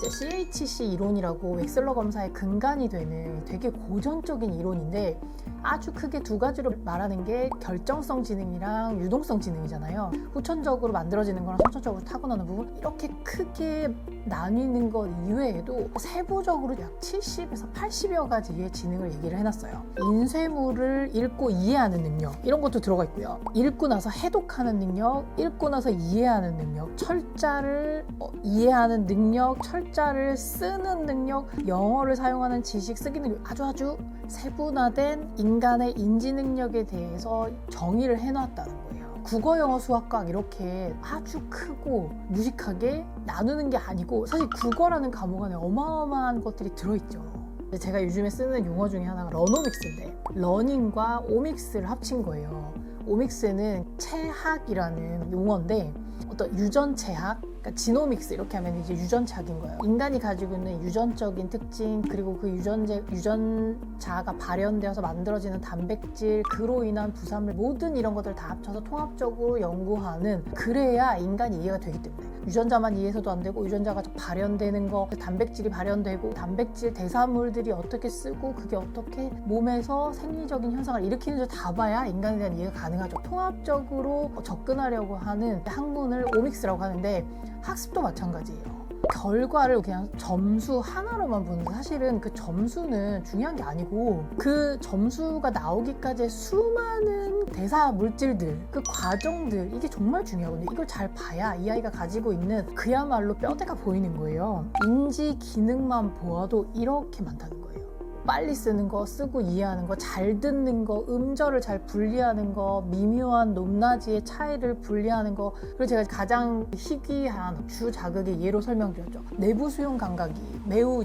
이제 CHC 이론이라고 웩슬러 검사의 근간이 되는 되게 고전적인 이론인데 아주 크게 두 가지로 말하는 게 결정성 지능이랑 유동성 지능이잖아요. 후천적으로 만들어지는 거랑 선천적으로 타고나는 부분, 이렇게 크게 나뉘는 것 이외에도 세부적으로 약 70에서 80여 가지의 지능을 얘기를 해놨어요. 인쇄물을 읽고 이해하는 능력, 이런 것도 들어가 있고요. 읽고 나서 해독하는 능력, 읽고 나서 이해하는 능력, 철자를 이해하는 능력, 철자를 쓰는 능력, 영어를 사용하는 지식 쓰기 능력, 아주 세분화된 인간의 인지 능력에 대해서 정의를 해놨다는 거예요. 국어, 영어, 수학과 이렇게 아주 크고 무식하게 나누는 게 아니고, 사실 국어라는 과목 안에 어마어마한 것들이 들어있죠. 제가 요즘에 쓰는 용어 중에 하나가 러노믹스인데, 러닝과 오믹스를 합친 거예요. 오믹스는 체학이라는 용어인데, 어떤 유전체학, 그러니까 지노믹스 이렇게 하면 이제 유전체학인 거예요. 인간이 가지고 있는 유전적인 특징, 그리고 그 유전자가 발현되어서 만들어지는 단백질, 그로 인한 부산물, 모든 이런 것들을 다 합쳐서 통합적으로 연구하는, 그래야 인간이 이해가 되기 때문에. 유전자만 이해해서도 안 되고, 유전자가 발현되는 거, 단백질이 발현되고, 단백질 대사물들이 어떻게 쓰고, 그게 어떻게 몸에서 생리적인 현상을 일으키는지 다 봐야 인간에 대한 이해가 가능하죠. 통합적으로 접근하려고 하는 학문을 오믹스라고 하는데, 학습도 마찬가지예요. 결과를 그냥 점수 하나로만 보는데, 사실은 그 점수는 중요한 게 아니고, 그 점수가 나오기까지의 수많은 대사 물질들, 그 과정들, 이게 정말 중요하거든요. 이걸 잘 봐야 이 아이가 가지고 있는 그야말로 뼈대가 보이는 거예요. 인지 기능만 보아도 이렇게 많다는 거예요. 빨리 쓰는 거, 쓰고 이해하는 거, 잘 듣는 거, 음절을 잘 분리하는 거, 미묘한 높낮이의 차이를 분리하는 거. 그리고 제가 가장 희귀한 주자극의 예로 설명드렸죠. 내부 수용 감각이 매우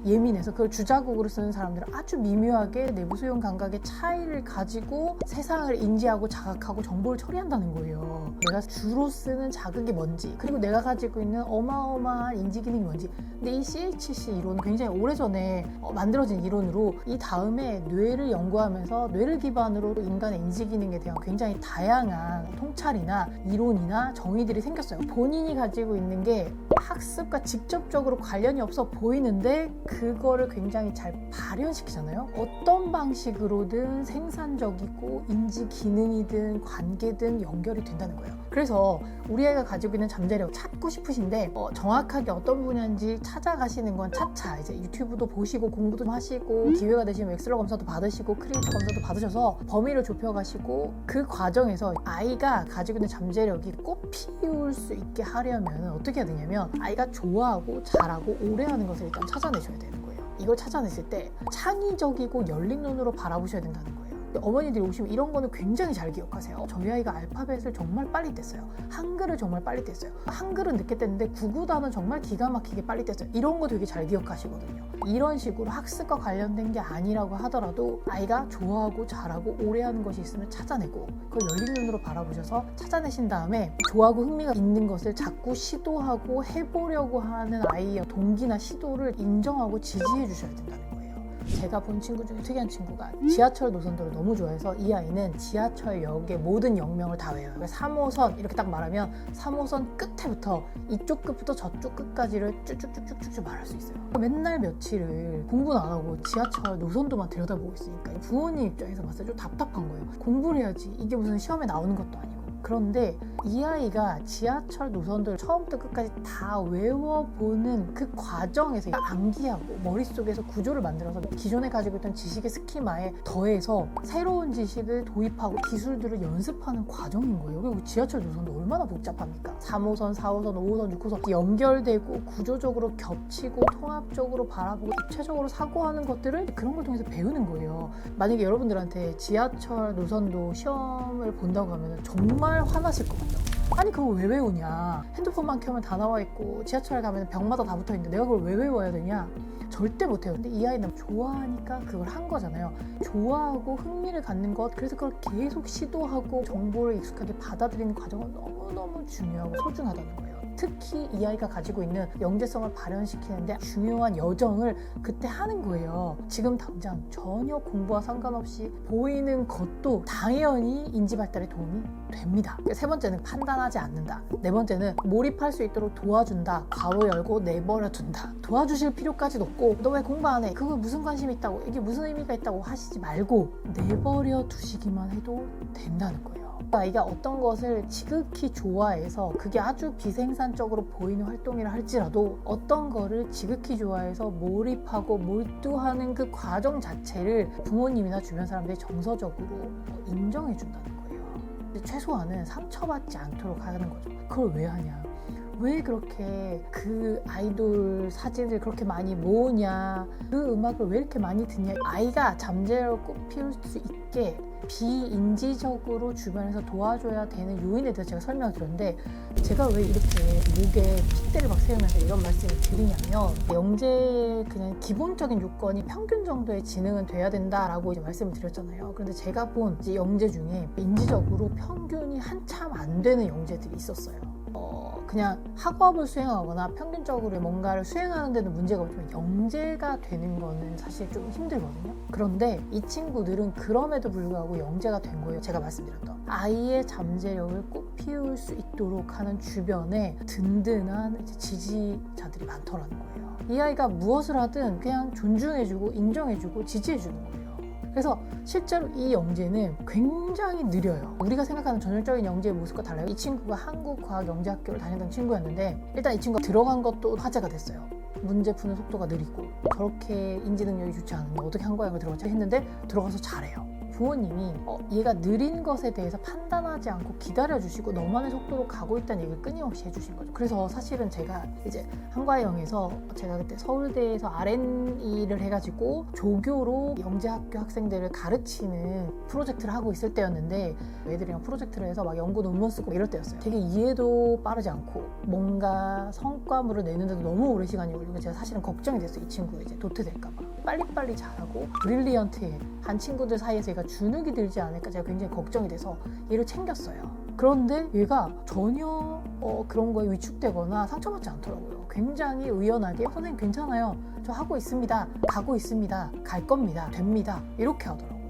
예민해서 그걸 주자극으로 쓰는 사람들은 아주 미묘하게 내부 수용 감각의 차이를 가지고 세상을 인지하고 자각하고 정보를 처리한다는 거예요. 내가 주로 쓰는 자극이 뭔지, 그리고 내가 가지고 있는 어마어마한 인지 기능이 뭔지. 근데 이 CHC 이론은 굉장히 오래전에 만들어진 이론으로, 이 다음에 뇌를 연구하면서 뇌를 기반으로 인간의 인지 기능에 대한 굉장히 다양한 통찰이나 이론이나 정의들이 생겼어요. 본인이 가지고 있는 게 학습과 직접적으로 관련이 없어 보이는데 그거를 굉장히 잘 발현시키잖아요. 어떤 방식으로든 생산적이고 인지 기능이든 관계든 연결이 된다는 거예요. 그래서 우리 애가 가지고 있는 잠재력 찾고 싶으신데 정확하게 어떤 분야인지 찾아가시는 건 차차 이제 유튜브도 보시고 공부도 하시고, 기회가 되시면 웩슬러 검사도 받으시고 크리에이터 검사도 받으셔서 범위를 좁혀가시고, 그 과정에서 아이가 가지고 있는 잠재력이 꽃 피울 수 있게 하려면 어떻게 해야 되냐면, 아이가 좋아하고 잘하고 오래하는 것을 일단 찾아내셔야 되는 거예요. 이걸 찾아냈을 때 창의적이고 열린 눈으로 바라보셔야 된다는 거예요. 어머니들이 오시면 이런 거는 굉장히 잘 기억하세요. 저희 아이가 알파벳을 정말 빨리 뗐어요. 한글을 정말 빨리 뗐어요. 한글은 늦게 뗐는데 구구단은 정말 기가 막히게 빨리 뗐어요. 이런 거 되게 잘 기억하시거든요. 이런 식으로 학습과 관련된 게 아니라고 하더라도 아이가 좋아하고 잘하고 오래하는 것이 있으면 찾아내고, 그걸 열린 눈으로 바라보셔서 찾아내신 다음에 좋아하고 흥미가 있는 것을 자꾸 시도하고 해보려고 하는 아이의 동기나 시도를 인정하고 지지해 주셔야 된다는 거예요. 제가 본 친구 중에 특이한 친구가 지하철 노선도를 너무 좋아해서 이 아이는 지하철역의 모든 역명을 다 외워요. 3호선 이렇게 딱 말하면 3호선 끝에부터 이쪽 끝부터 저쪽 끝까지를 쭉쭉쭉쭉쭉 말할 수 있어요. 맨날 며칠을 공부는 안 하고 지하철 노선도만 들여다보고 있으니까 부모님 입장에서 봤을 때 좀 답답한 거예요. 공부를 해야지, 이게 무슨 시험에 나오는 것도 아니고. 그런데 이 아이가 지하철 노선도를 처음부터 끝까지 다 외워보는 그 과정에서 암기하고 머릿속에서 구조를 만들어서 기존에 가지고 있던 지식의 스키마에 더해서 새로운 지식을 도입하고 기술들을 연습하는 과정인 거예요. 그리고 지하철 노선도 얼마나 복잡합니까? 3호선, 4호선, 5호선, 6호선 연결되고 구조적으로 겹치고 통합적으로 바라보고 입체적으로 사고하는 것들을 그런 걸 통해서 배우는 거예요. 만약에 여러분들한테 지하철 노선도 시험을 본다고 하면 정말 화나실 것 같아요. 아니 그걸 왜 외우냐, 핸드폰만 켜면 다 나와 있고 지하철에 가면 벽마다 다 붙어 있는데 내가 그걸 왜 외워야 되냐. 절대 못해요. 근데 이 아이는 좋아하니까 그걸 한 거잖아요. 좋아하고 흥미를 갖는 것, 그래서 그걸 계속 시도하고 정보를 익숙하게 받아들이는 과정은 너무너무 중요하고 소중하다는 거예요. 특히 이 아이가 가지고 있는 영재성을 발현시키는데 중요한 여정을 그때 하는 거예요. 지금 당장 전혀 공부와 상관없이 보이는 것도 당연히 인지 발달에 도움이 됩니다. 세 번째는 판단하지 않는다. 네 번째는 몰입할 수 있도록 도와준다. 괄호 열고 내버려 둔다. 도와주실 필요까지도 없고 너 왜 공부 안 해? 그거 무슨 관심이 있다고? 이게 무슨 의미가 있다고 하시지 말고 내버려 두시기만 해도 된다는 거예요. 아이가 어떤 것을 지극히 좋아해서 그게 아주 비생산적으로 보이는 활동이라 할지라도 어떤 거를 지극히 좋아해서 몰입하고 몰두하는 그 과정 자체를 부모님이나 주변 사람들이 정서적으로 인정해 준다는 거예요. 근데 최소한은 상처받지 않도록 하는 거죠. 그걸 왜 하냐? 왜 그렇게 그 아이돌 사진을 그렇게 많이 모으냐? 그 음악을 왜 이렇게 많이 듣냐? 아이가 잠재력을 꽃피울 수 있게 비인지적으로 주변에서 도와줘야 되는 요인에 대해서 제가 설명을 드렸는데, 제가 왜 이렇게 목에 핏대를 막 세우면서 이런 말씀을 드리냐면, 영재 그냥 기본적인 요건이 평균 정도의 지능은 돼야 된다라고 이제 말씀을 드렸잖아요. 그런데 제가 본 이제 영재 중에 인지적으로 평균이 한참 안 되는 영재들이 있었어요. 그냥 학업을 수행하거나 평균적으로 뭔가를 수행하는 데는 문제가 없지만 영재가 되는 거는 사실 좀 힘들거든요. 그런데 이 친구들은 그럼에도 불구하고 영재가 된 거예요. 제가 말씀드렸던 아이의 잠재력을 꽃피울 수 있도록 하는 주변에 든든한 이제 지지자들이 많더라는 거예요. 이 아이가 무엇을 하든 그냥 존중해주고 인정해주고 지지해주는 거예요. 그래서 실제로 이 영재는 굉장히 느려요. 우리가 생각하는 전형적인 영재의 모습과 달라요. 이 친구가 한국과학영재학교를 다니던 친구였는데 일단 이 친구가 들어간 것도 화제가 됐어요. 문제 푸는 속도가 느리고 저렇게 인지 능력이 좋지 않은데 어떻게 한과학을 들어갔지 했는데 들어가서 잘해요. 부모님이 얘가 느린 것에 대해서 판단하지 않고 기다려주시고 너만의 속도로 가고 있다는 얘기를 끊임없이 해주신 거죠. 그래서 사실은 제가 이제 한과영에서 제가 그때 서울대에서 R&E를 해가지고 조교로 영재학교 학생들을 가르치는 프로젝트를 하고 있을 때였는데 애들이랑 프로젝트를 해서 막 연구 논문 쓰고 이럴 때였어요. 되게 이해도 빠르지 않고 뭔가 성과물을 내는데도 너무 오래 시간이 걸리고 제가 사실은 걱정이 됐어요. 이 친구가 이제 도태될까봐. 빨리빨리 잘하고 브릴리언트한 친구들 사이에서 얘가 주눅이 들지 않을까 제가 굉장히 걱정이 돼서 얘를 챙겼어요. 그런데 얘가 전혀 그런 거에 위축되거나 상처받지 않더라고요. 굉장히 의연하게 선생님 괜찮아요. 저 하고 있습니다. 가고 있습니다. 갈 겁니다. 됩니다. 이렇게 하더라고요.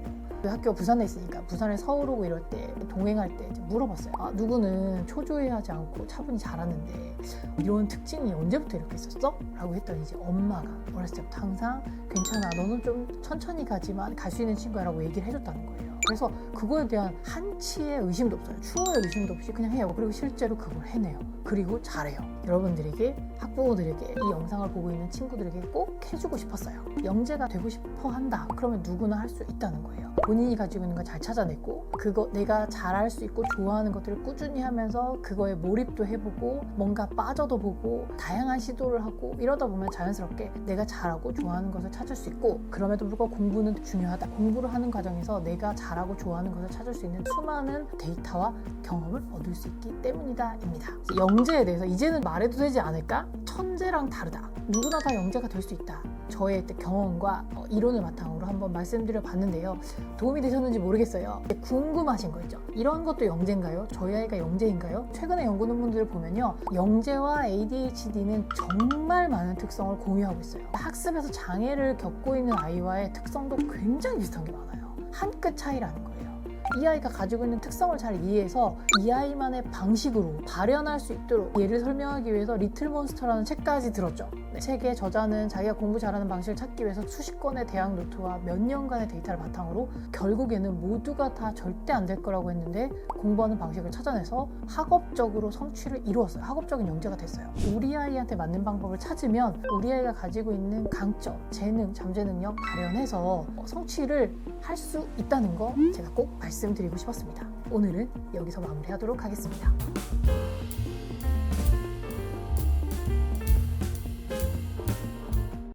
그 학교가 부산에 있으니까 부산에 서울 오고 이럴 때 동행할 때 이제 물어봤어요. 누구는 초조해하지 않고 차분히 잘하는데 이런 특징이 언제부터 이렇게 있었어? 라고 했더니 이제 엄마가 어렸을 때부터 항상 괜찮아 너는 좀 천천히 가지만 갈 수 있는 친구야 라고 얘기를 해줬다는 거예요. 그래서 그거에 대한 한치의 의심도 없어요. 추호의 의심도 없이 그냥 해요. 그리고 실제로 그걸 해내요. 그리고 잘해요. 여러분들에게, 학부모들에게, 이 영상을 보고 있는 친구들에게 꼭 해주고 싶었어요. 영재가 되고 싶어 한다. 그러면 누구나 할 수 있다는 거예요. 본인이 가지고 있는 걸 잘 찾아냈고 그거 내가 잘할 수 있고 좋아하는 것들을 꾸준히 하면서 그거에 몰입도 해보고 뭔가 빠져도 보고 다양한 시도를 하고 이러다 보면 자연스럽게 내가 잘하고 좋아하는 것을 찾을 수 있고, 그럼에도 불구하고 공부는 중요하다. 공부를 하는 과정에서 내가 잘하고 좋아하는 것을 찾을 수 있는 수많은 데이터와 경험을 얻을 수 있기 때문이다 입니다. 영재에 대해서 이제는 말해도 되지 않을까? 천재랑 다르다. 누구나 다 영재가 될 수 있다. 저의 경험과 이론을 바탕으로 한번 말씀드려 봤는데요. 도움이 되셨는지 모르겠어요. 궁금하신 거 있죠? 이런 것도 영재인가요? 저희 아이가 영재인가요? 최근에 연구 논문들을 보면요. 영재와 ADHD는 정말 많은 특성을 공유하고 있어요. 학습에서 장애를 겪고 있는 아이와의 특성도 굉장히 비슷한 게 많아요. 한 끗 차이라는 거예요. 이 아이가 가지고 있는 특성을 잘 이해해서 이 아이만의 방식으로 발현할 수 있도록 얘를 설명하기 위해서 리틀몬스터라는 책까지 들었죠. 네. 책의 저자는 자기가 공부 잘하는 방식을 찾기 위해서 수십 권의 대학 노트와 몇 년간의 데이터를 바탕으로 결국에는 모두가 다 절대 안 될 거라고 했는데 공부하는 방식을 찾아내서 학업적으로 성취를 이루었어요. 학업적인 영재가 됐어요. 우리 아이한테 맞는 방법을 찾으면 우리 아이가 가지고 있는 강점, 재능, 잠재 능력 발현해서 성취를 할 수 있다는 거 제가 꼭 말씀드리고 싶었습니다. 오늘은 여기서 마무리하도록 하겠습니다.